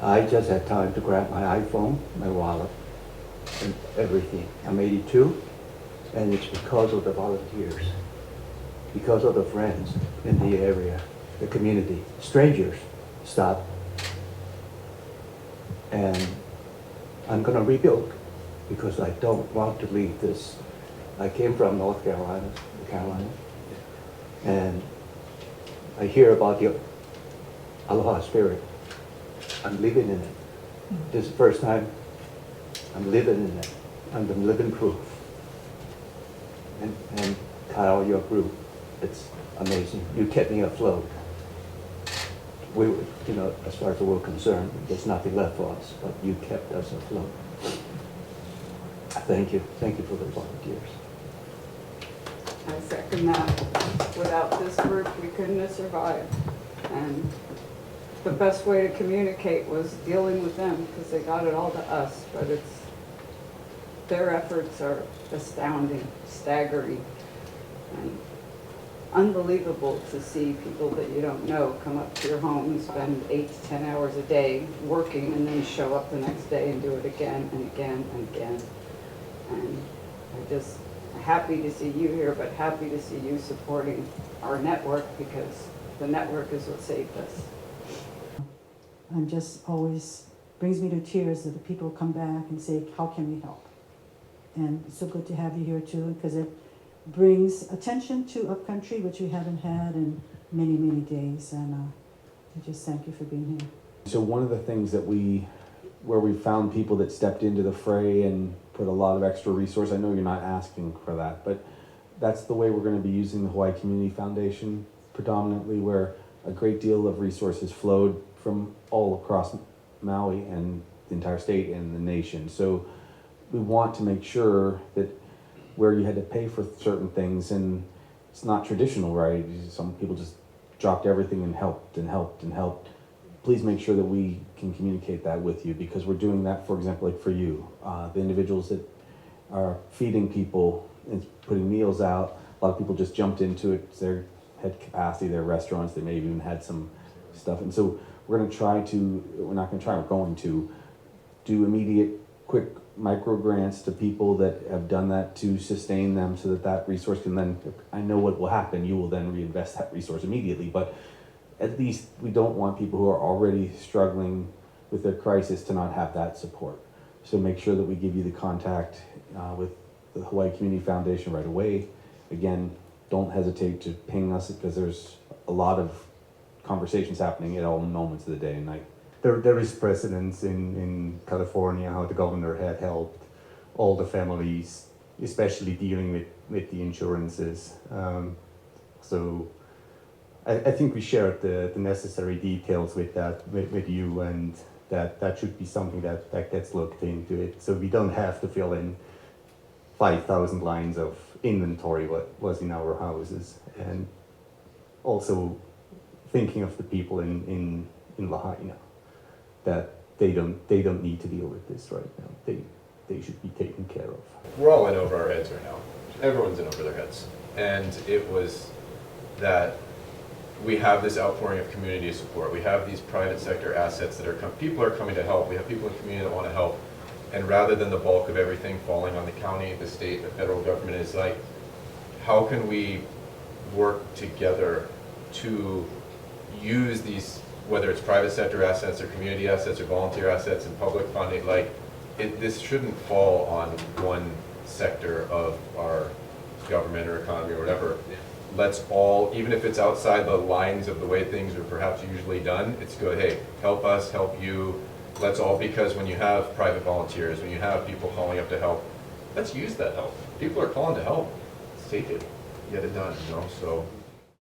I just had time to grab my iPhone, my wallet, and everything. I'm 82, and it's because of the volunteers, because of the friends in the area, the community, strangers stop. And I'm gonna rebuild because I don't want to leave this. I came from North Carolina, and I hear about the Aloha spirit. I'm living in it. This is the first time I'm living in it. I'm the living proof. And Kyle, your group, it's amazing. You kept me afloat. We, as far as we're concerned, there's nothing left for us, but you kept us afloat. Thank you. Thank you for the volunteers. I second that. Without this group, we couldn't have survived. And the best way to communicate was dealing with them because they got it all to us, but their efforts are astounding, staggering, and unbelievable to see people that you don't know come up to your home and spend 8 to 10 hours a day working and then show up the next day and do it again and again and again. And I'm just happy to see you here, but happy to see you supporting our network because the network is what saved us. I'm just always brings me to tears that the people come back and say, how can we help? And it's so good to have you here too, because it brings attention to Upcountry, which we haven't had in many, many days. And I just thank you for being here. So one of the things that where we found people that stepped into the fray and put a lot of extra resource, I know you're not asking for that, but that's the way we're going to be using the Hawaii Community Foundation predominantly, where a great deal of resources flowed from all across Maui and the entire state and the nation. So we want to make sure that where you had to pay for certain things, and it's not traditional, right? Some people just dropped everything and helped and helped and helped. Please make sure that we can communicate that with you, because we're doing that, for example, like for you, the individuals that are feeding people and putting meals out. A lot of people just jumped into it. They had capacity, their restaurants, they may have even had some stuff. And so we're going to we're going to do immediate, quick micro grants to people that have done that to sustain them, so that resource can then, I know what will happen, you will then reinvest that resource immediately, but at least we don't want people who are already struggling with their crisis to not have that support. So make sure that we give you the contact with the Hawaii Community Foundation right away. Again, don't hesitate to ping us, because there's a lot of conversations happening at all moments of the day and night. There is precedence in California how the governor had helped all the families, especially dealing with the insurances. So I think we shared the necessary details with you, and that should be something that gets looked into it. So we don't have to fill in 5,000 lines of inventory what was in our houses, and also thinking of the people in Lahaina, that they don't need to deal with this right now. They should be taken care of. We're all in over our heads right now. Everyone's in over their heads. And it was that we have this outpouring of community support. We have these private sector assets that people are coming to help. We have people in the community that want to help. And rather than the bulk of everything falling on the county, the state, the federal government, is like, how can we work together to use these, whether it's private sector assets or community assets or volunteer assets and public funding, this shouldn't fall on one sector of our government or economy or whatever. Let's all, even if it's outside the lines of the way things are perhaps usually done, it's good, hey, help us, help you. Let's all, because when you have private volunteers, when you have people calling up to help, let's use that help. People are calling to help. Let's take it, get it done, So